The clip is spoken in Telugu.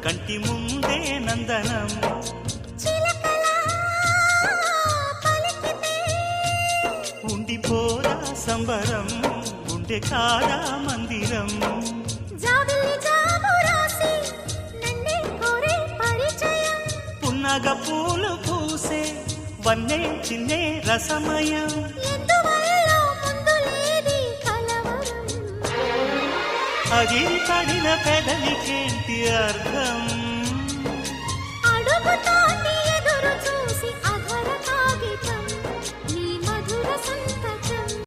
కంటి ముందే నందనం ఉండిపోదా సంబరం ఉండే కాదా మందిరం పున్నగ పూలు పూసే వన్నే చిన్నే రసమయం అది పడిన పెదవికేంటి అర్థం అడుగుతోంది